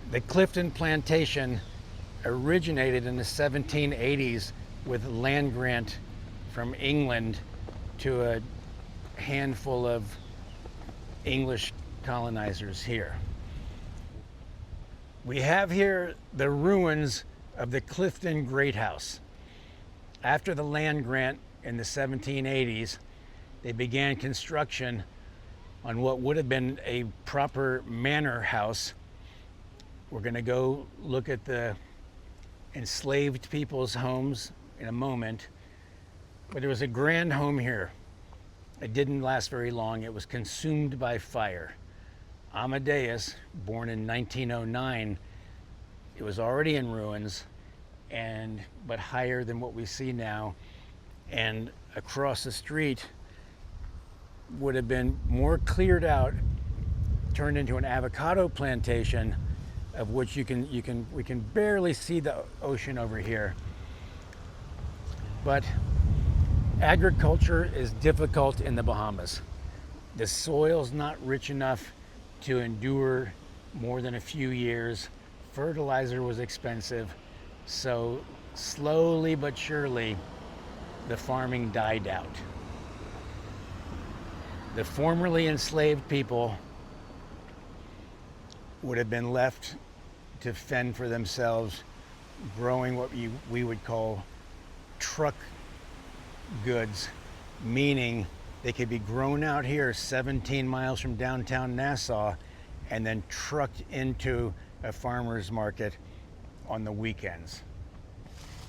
The Clifton Plantation originated in the 1780s with land grant from England to a handful of English colonizers here. We have here the ruins of the Clifton Great House. After the land grant in the 1780s, they began construction on what would have been a proper manor house. We're going to go look at the enslaved people's homes in a moment, but there was a grand home here. It didn't last very long. It was consumed by fire. Amadeus, born in 1909, it was already in ruins, but higher than what we see now. And across the street would have been more cleared out, turned into an avocado plantation, of which we can barely see the ocean over here. But agriculture is difficult in the Bahamas. The soil's not rich enough to endure more than a few years. Fertilizer was expensive, so slowly but surely the farming died out. The formerly enslaved people would have been left to fend for themselves, growing what we would call truck goods, meaning they could be grown out here 17 miles from downtown Nassau and then trucked into a farmer's market on the weekends.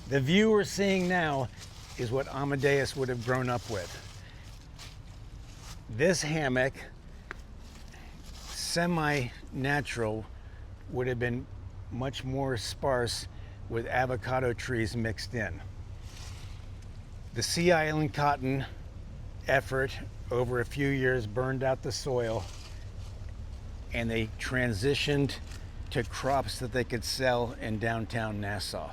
The view we're seeing now is what Amadeus would have grown up with. This hammock, semi-natural, would have been much more sparse with avocado trees mixed in. The Sea Island cotton effort over a few years burned out the soil, and they transitioned to crops that they could sell in downtown Nassau.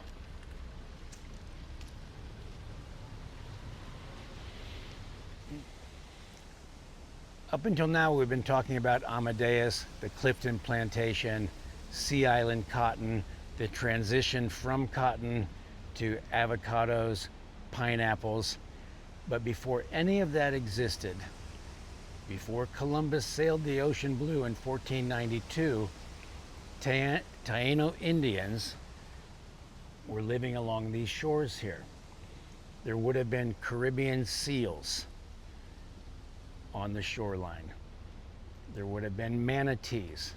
Up until now, we've been talking about Amadeus, the Clifton Plantation, Sea Island cotton, the transition from cotton to avocados, pineapples. But before any of that existed, before Columbus sailed the ocean blue in 1492, Taino Indians were living along these shores here. There would have been Caribbean seals on the shoreline. There would have been manatees.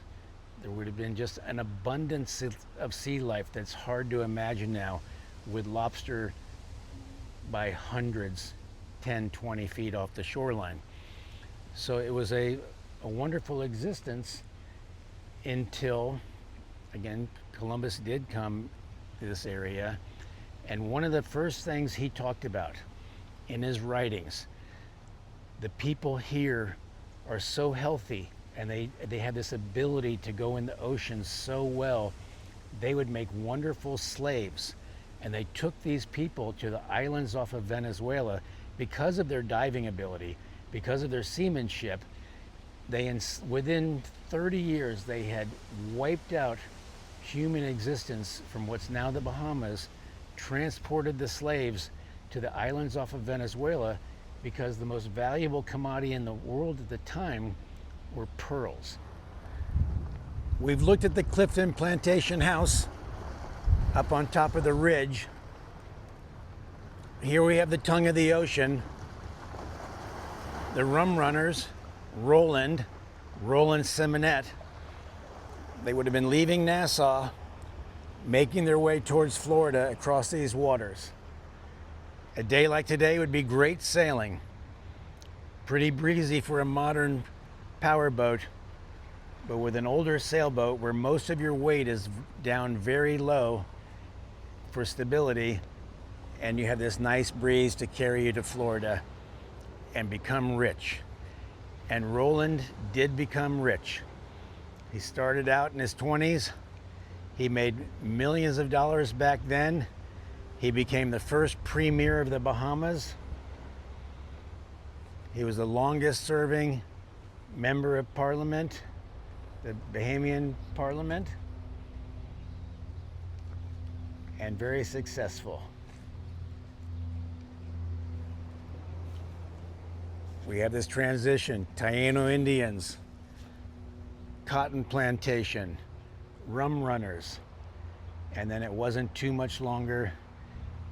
There would have been just an abundance of sea life that's hard to imagine now, with lobster by hundreds, 10, 20 feet off the shoreline. So it was a wonderful existence until, again, Columbus did come to this area. And one of the first things he talked about in his writings, the people here are so healthy, and they had this ability to go in the ocean so well, they would make wonderful slaves. And they took these people to the islands off of Venezuela because of their diving ability, because of their seamanship. Within 30 years, they had wiped out human existence from what's now the Bahamas, transported the slaves to the islands off of Venezuela, because the most valuable commodity in the world at the time were pearls. We've looked at the Clifton Plantation house up on top of the ridge. Here we have the tongue of the ocean. The rum runners, Roland Symonette, they would have been leaving Nassau, making their way towards Florida across these waters. A day like today would be great sailing. Pretty breezy for a modern powerboat, but with an older sailboat where most of your weight is down very low for stability, and you have this nice breeze to carry you to Florida and become rich. And Roland did become rich. He started out in his 20s. He made millions of dollars back then. He became the first premier of the Bahamas. He was the longest serving member of parliament, the Bahamian parliament. and very successful. We have this transition: Taino Indians, cotton plantation, rum runners, and then it wasn't too much longer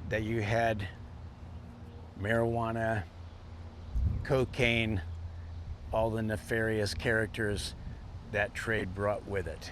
that you had marijuana, cocaine, all the nefarious characters that trade brought with it.